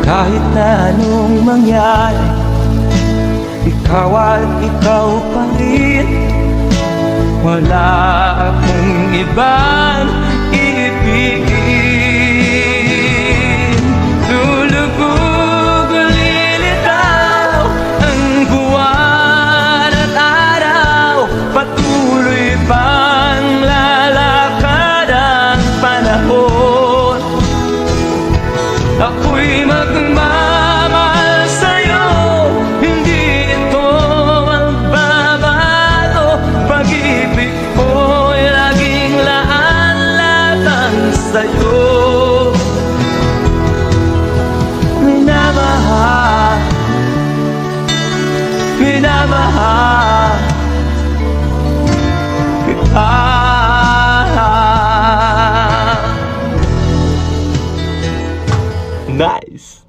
Kahit na anong mangyari, ikaw at ikaw pa rin. Wala akong ibang ibigin. Lulubog, lilitaw ang buwan at araw. Patuloy pang lalakad ang panahon. Ako'y magmamahal sa'yo, hindi ito magbabago. Pag-ibig ko'y laging laan-latang sa'yo. Minamahal, minamahal kita. Nice.